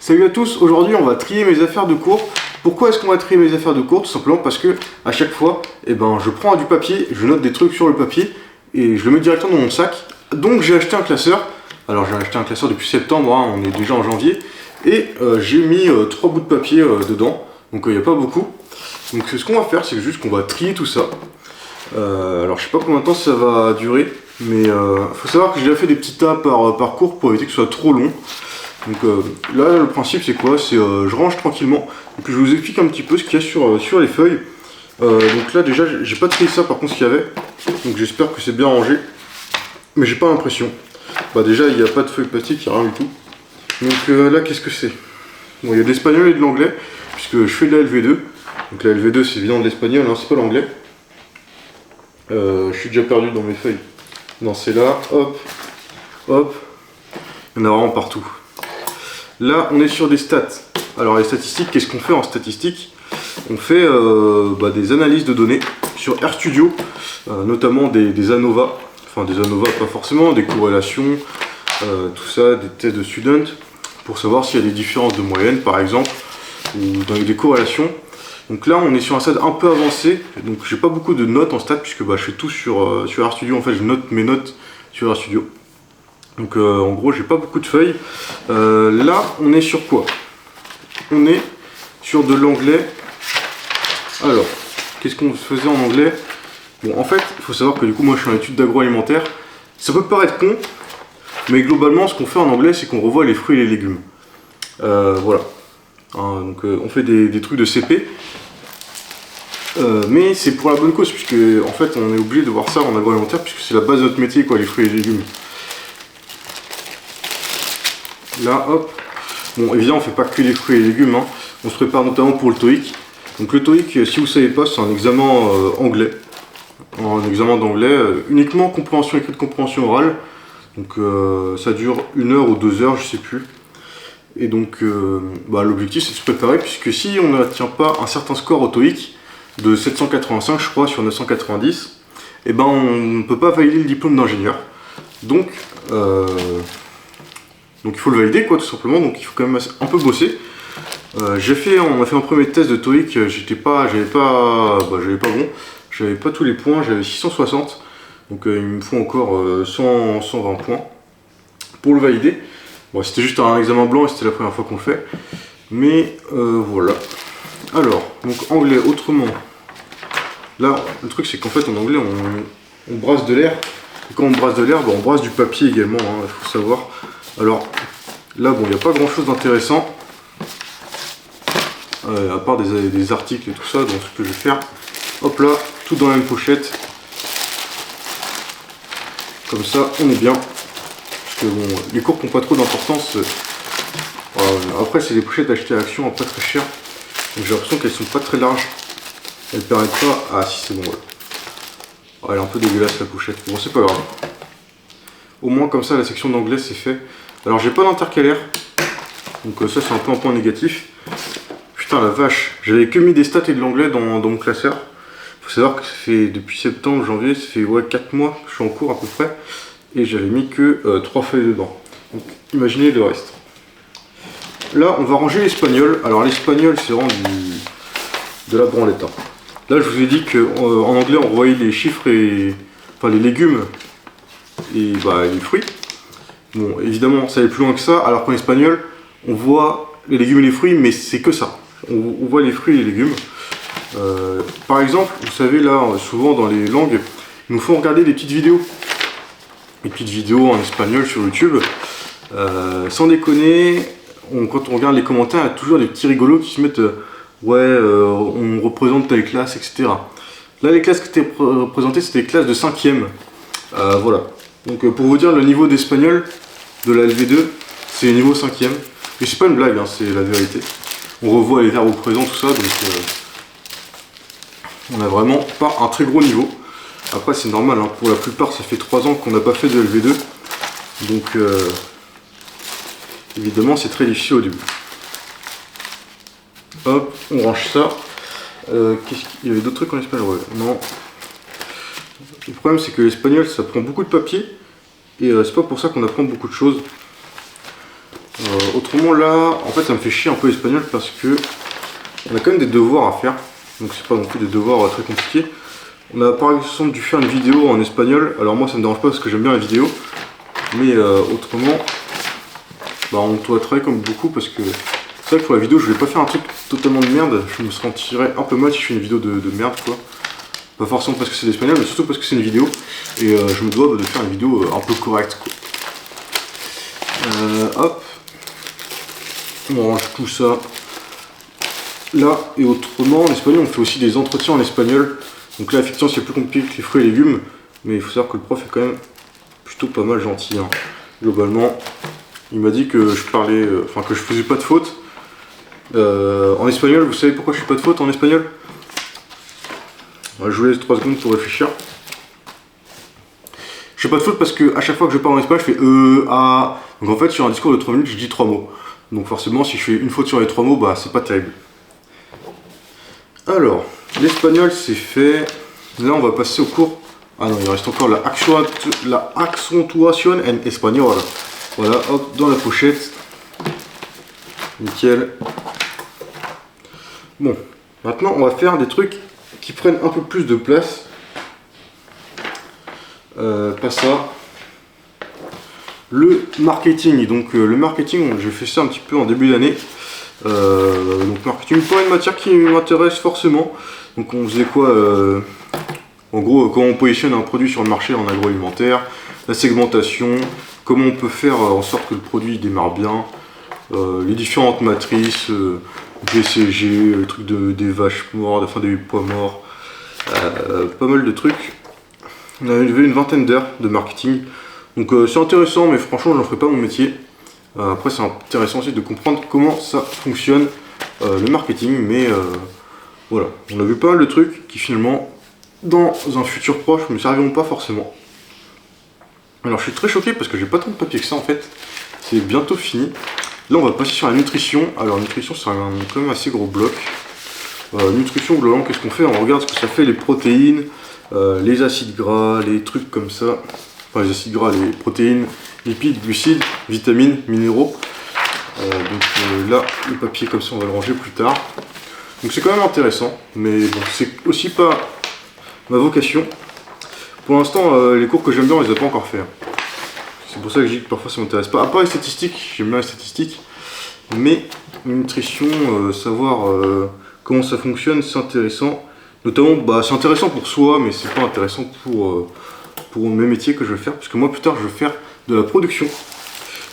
Salut à tous, aujourd'hui on va trier mes affaires de cours. Pourquoi est-ce qu'on va trier mes affaires de cours? Tout simplement parce que à chaque fois, je prends du papier, je note des trucs sur le papier et je le mets directement dans mon sac. Donc j'ai acheté un classeur. Alors j'ai acheté un classeur depuis septembre, on est déjà en janvier. Et j'ai mis 3 bouts de papier dedans, donc il n'y a pas beaucoup. Donc ce qu'on va faire, c'est juste qu'on va trier tout ça. Alors je sais pas combien de temps ça va durer, mais faut savoir que j'ai déjà fait des petits tas par cours pour éviter que ce soit trop long. Donc là le principe c'est quoi? C'est je range tranquillement, donc je vous explique un petit peu ce qu'il y a sur les feuilles. Donc là déjà j'ai pas trié ça par contre ce qu'il y avait, donc j'espère que c'est bien rangé, mais j'ai pas l'impression. Déjà il n'y a pas de feuilles plastique, il n'y a rien du tout. Donc là qu'est-ce que c'est? Bon, il y a de l'espagnol et de l'anglais, puisque je fais de la LV2. Donc la LV2 c'est évidemment de l'espagnol, c'est pas l'anglais. Je suis déjà perdu dans mes feuilles. Non, c'est là, hop, hop, il y en a vraiment partout. Là, on est sur des stats. Alors, les statistiques, qu'est-ce qu'on fait en statistique? On fait des analyses de données sur RStudio, notamment des ANOVA. Enfin, des ANOVA, pas forcément, des corrélations, tout ça, des tests de student, pour savoir s'il y a des différences de moyenne, par exemple, ou dans des corrélations. Donc là, on est sur un stade un peu avancé, donc j'ai pas beaucoup de notes en stats, puisque je fais tout sur RStudio. En fait, je note mes notes sur RStudio. Donc en gros, j'ai pas beaucoup de feuilles. Là, on est sur quoi? On est sur de l'anglais. Alors, qu'est-ce qu'on faisait en anglais? Bon, en fait, il faut savoir que du coup, moi, je suis en études d'agroalimentaire. Ça peut paraître con, mais globalement, ce qu'on fait en anglais, c'est qu'on revoit les fruits et les légumes. Voilà. Donc on fait des trucs de CP. Mais c'est pour la bonne cause, puisque en fait, on est obligé de voir ça en agroalimentaire, puisque c'est la base de notre métier, quoi, les fruits et les légumes. Là, hop. Bon, évidemment, on fait pas que les fruits et les légumes. On se prépare notamment pour le TOEIC. Donc le TOEIC, si vous savez pas, c'est un examen anglais. Un examen d'anglais, uniquement compréhension écrite, compréhension orale. Donc ça dure 1 heure ou 2 heures, je sais plus. Et donc l'objectif c'est de se préparer, puisque si on n'atteint pas un certain score au TOEIC, de 785 je crois sur 990, on ne peut pas valider le diplôme d'ingénieur. Donc il faut le valider, quoi, tout simplement. Donc il faut quand même un peu bosser. On a fait un premier test de TOEIC, j'avais pas bon, j'avais pas tous les points, j'avais 660, donc il me faut encore 120 points pour le valider. Bon, c'était juste un examen blanc et c'était la première fois qu'on le fait, mais voilà. Alors, donc anglais autrement. Là, le truc c'est qu'en fait en anglais on brasse de l'air. Et quand on brasse de l'air, on brasse du papier également, il faut savoir. Alors là, bon, il n'y a pas grand chose d'intéressant, à part des articles et tout ça, donc ce que je vais faire, hop là, tout dans la même pochette, comme ça on est bien, parce que bon, les cours qui n'ont pas trop d'importance, après c'est des pochettes achetées à Action, pas très cher, donc j'ai l'impression qu'elles sont pas très larges, elles permettent pas, ah si c'est bon, voilà. Elle est un peu dégueulasse la pochette, bon c'est pas grave, au moins comme ça la section d'anglais c'est fait. Alors j'ai pas d'intercalaire, donc ça c'est un peu un point négatif. Putain la vache, j'avais que mis des stats et de l'anglais dans mon classeur. Faut savoir que ça fait depuis septembre, janvier, ça fait 4 mois que je suis en cours à peu près. Et j'avais mis que 3 feuilles dedans. Donc imaginez le reste. Là on va ranger l'espagnol. Alors l'espagnol c'est vraiment de la branlette. Là je vous ai dit qu'en anglais on voyait les chiffres et enfin les légumes et les fruits. Bon, évidemment, ça va plus loin que ça, alors qu'en espagnol, on voit les légumes et les fruits, mais c'est que ça. On voit les fruits et les légumes. Par exemple, vous savez, là, souvent dans les langues, il nous faut regarder des petites vidéos. Des petites vidéos en espagnol sur YouTube. Sans déconner, quand on regarde les commentaires, il y a toujours des petits rigolos qui se mettent on représente telle classe, etc. Là, les classes qui étaient représentées, c'était les classes de 5e. Voilà. Donc pour vous dire le niveau d'espagnol de la LV2, c'est niveau 5e. Et c'est pas une blague, c'est la vérité. On revoit les verbes au présent, tout ça, donc on a vraiment pas un très gros niveau. Après c'est normal, pour la plupart ça fait 3 ans qu'on n'a pas fait de LV2. Donc évidemment c'est très difficile au début. Hop, on range ça. Il y avait d'autres trucs en espagnol, ouais. Non. Le problème c'est que l'espagnol ça prend beaucoup de papier et c'est pas pour ça qu'on apprend beaucoup de choses. Autrement là, en fait ça me fait chier un peu l'espagnol parce que on a quand même des devoirs à faire. Donc c'est pas non plus des devoirs très compliqués. On a par exemple dû faire une vidéo en espagnol. Alors moi ça me dérange pas parce que j'aime bien la vidéo. Mais autrement, bah, on doit travailler comme beaucoup parce que c'est vrai que pour la vidéo je vais pas faire un truc totalement de merde. Je me sentirais un peu mal si je fais une vidéo de merde quoi. Pas forcément parce que c'est l'espagnol mais surtout parce que c'est une vidéo. Et je me dois de faire une vidéo un peu correcte quoi. Hop. On range tout ça là. Et autrement en espagnol on fait aussi des entretiens en espagnol. Donc là effectivement c'est plus compliqué que les fruits et légumes. Mais il faut savoir que le prof est quand même plutôt pas mal gentil hein. Globalement. Il m'a dit que je parlais, enfin que je faisais pas de faute. En espagnol, vous savez pourquoi je fais pas de faute en espagnol? Je vous laisse 3 secondes pour réfléchir. Je fais pas de faute parce que à chaque fois que je parle en espagnol, je fais a. Donc en fait, sur un discours de 3 minutes, je dis 3 mots. Donc forcément, si je fais une faute sur les 3 mots, bah c'est pas terrible. Alors, l'espagnol c'est fait. Là, on va passer au cours. Ah non, il reste encore la accentuation en espagnol. Voilà, hop, dans la pochette. Nickel. Bon, maintenant on va faire des trucs qui prennent un peu plus de place. Pas ça. Le marketing. Donc le marketing, je fais ça un petit peu en début d'année. Donc marketing, pas une matière qui m'intéresse forcément. Donc on faisait quoi en gros, comment on positionne un produit sur le marché en agroalimentaire, la segmentation, comment on peut faire en sorte que le produit démarre bien, les différentes matrices, BCG, les trucs des vaches mortes, enfin des pois morts, pas mal de trucs. On avait une vingtaine d'heures de marketing, donc c'est intéressant, mais franchement, je n'en ferai pas mon métier. Après, c'est intéressant aussi de comprendre comment ça fonctionne le marketing, mais voilà, on a vu pas mal de trucs qui finalement, dans un futur proche, ne me serviront pas forcément. Alors, je suis très choqué parce que j'ai pas tant de papier que ça en fait. C'est bientôt fini. Là, on va passer sur la nutrition. Alors, nutrition, c'est quand même assez gros bloc. Nutrition, globalement, qu'est-ce qu'on fait? On regarde ce que ça fait, les protéines, les acides gras, les trucs comme ça. Enfin, les acides gras, les protéines, lipides, glucides, vitamines, minéraux. Là, le papier comme ça, on va le ranger plus tard. Donc, c'est quand même intéressant. Mais bon, c'est aussi pas ma vocation. Pour l'instant, les cours que j'aime bien, on les a pas encore fait. C'est pour ça que je dis que parfois ça m'intéresse pas. À part les statistiques, j'aime bien les statistiques. Mais nutrition, savoir comment ça fonctionne, c'est intéressant. Notamment, bah, c'est intéressant pour soi, mais c'est pas intéressant pour mes métiers que je vais faire. Parce que moi, plus tard, je vais faire de la production.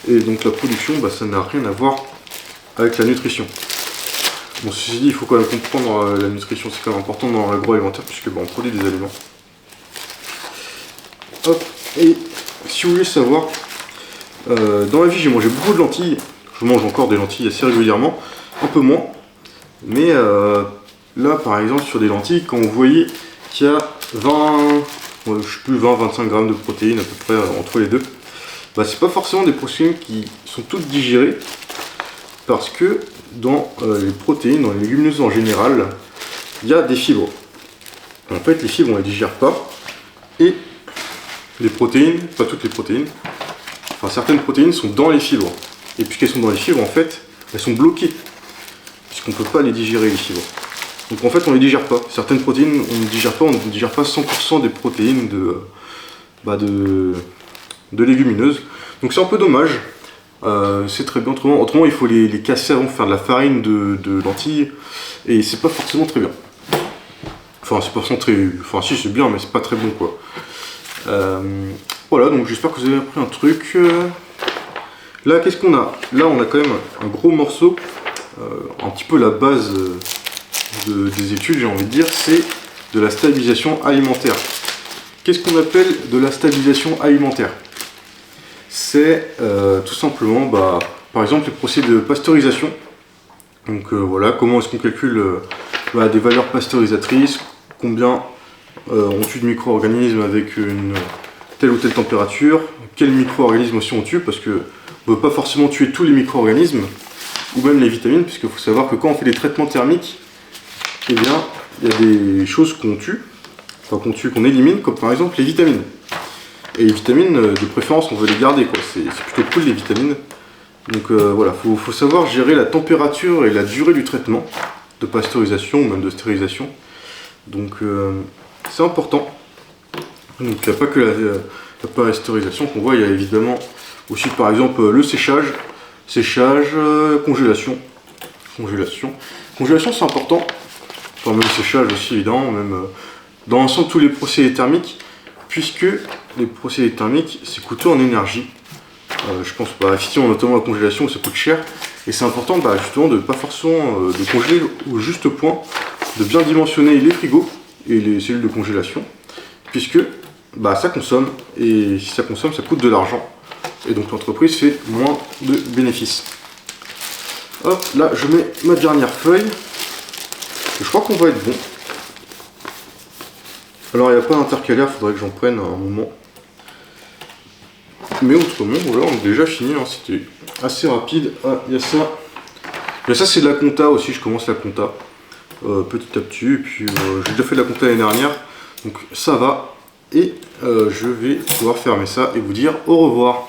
Et donc la production, bah, ça n'a rien à voir avec la nutrition. Bon, ceci dit, il faut quand même comprendre la nutrition. C'est quand même important dans l'agroalimentaire, puisque bah, on produit des aliments. Hop, et si vous voulez savoir, dans la vie j'ai mangé beaucoup de lentilles, je mange encore des lentilles assez régulièrement, un peu moins, mais là par exemple sur des lentilles, quand vous voyez qu'il y a 20-25 grammes de protéines à peu près entre les deux, bah, c'est pas forcément des protéines qui sont toutes digérées, parce que dans les protéines, dans les légumineuses en général, il y a des fibres. En fait les fibres on les digère pas, et les protéines, pas toutes les protéines, enfin certaines protéines sont dans les fibres. Et puisqu'elles sont dans les fibres, en fait, elles sont bloquées. Puisqu'on ne peut pas les digérer, les fibres. Donc en fait, on ne les digère pas. Certaines protéines, on ne digère pas 100% des protéines de légumineuses. Donc c'est un peu dommage. C'est très bien. Autrement, il faut les casser avant pour faire de la farine de lentilles. Et c'est pas forcément très bien. Enfin, c'est pas forcément très. Enfin, si, c'est bien, mais c'est pas très bon, quoi. Voilà, donc j'espère que vous avez appris un truc. Là, qu'est-ce qu'on a? Là, on a quand même un gros morceau, un petit peu la base des études, j'ai envie de dire, c'est de la stabilisation alimentaire. Qu'est-ce qu'on appelle de la stabilisation alimentaire? C'est tout simplement, bah, par exemple, les procédés de pasteurisation. Donc voilà, comment est-ce qu'on calcule des valeurs pasteurisatrices, combien on tue de micro-organismes avec une telle ou telle température, quels micro-organismes aussi on tue, parce qu'on ne peut pas forcément tuer tous les micro-organismes, ou même les vitamines, puisqu'il faut savoir que quand on fait des traitements thermiques, eh bien, il y a des choses qu'on tue, qu'on élimine, comme par exemple les vitamines. Et les vitamines, de préférence, on veut les garder, quoi. C'est plutôt cool les vitamines. Donc voilà, faut savoir gérer la température et la durée du traitement de pasteurisation ou même de stérilisation. Donc c'est important. Donc il n'y a pas que la pasteurisation qu'on voit, il y a évidemment aussi par exemple le séchage, congélation. Congélation c'est important, enfin même le séchage aussi évidemment, même dans l'ensemble tous les procédés thermiques, puisque les procédés thermiques c'est coûteux en énergie. Je pense effectivement notamment la congélation où ça coûte cher, et c'est important justement de pas forcément de congeler au juste point, de bien dimensionner les frigos et les cellules de congélation, puisque ça consomme, et si ça consomme ça coûte de l'argent, et donc l'entreprise fait moins de bénéfices. Hop, là je mets ma dernière feuille, je crois qu'on va être bon. Alors il n'y a pas d'intercalaire, il faudrait que j'en prenne un moment. Mais autrement, voilà, on a déjà fini, hein, c'était assez rapide. Ah, il y a ça. Mais ça c'est de la compta aussi, je commence la compta petit à petit, et puis j'ai déjà fait de la compta l'année dernière, donc ça va, et je vais pouvoir fermer ça et vous dire au revoir.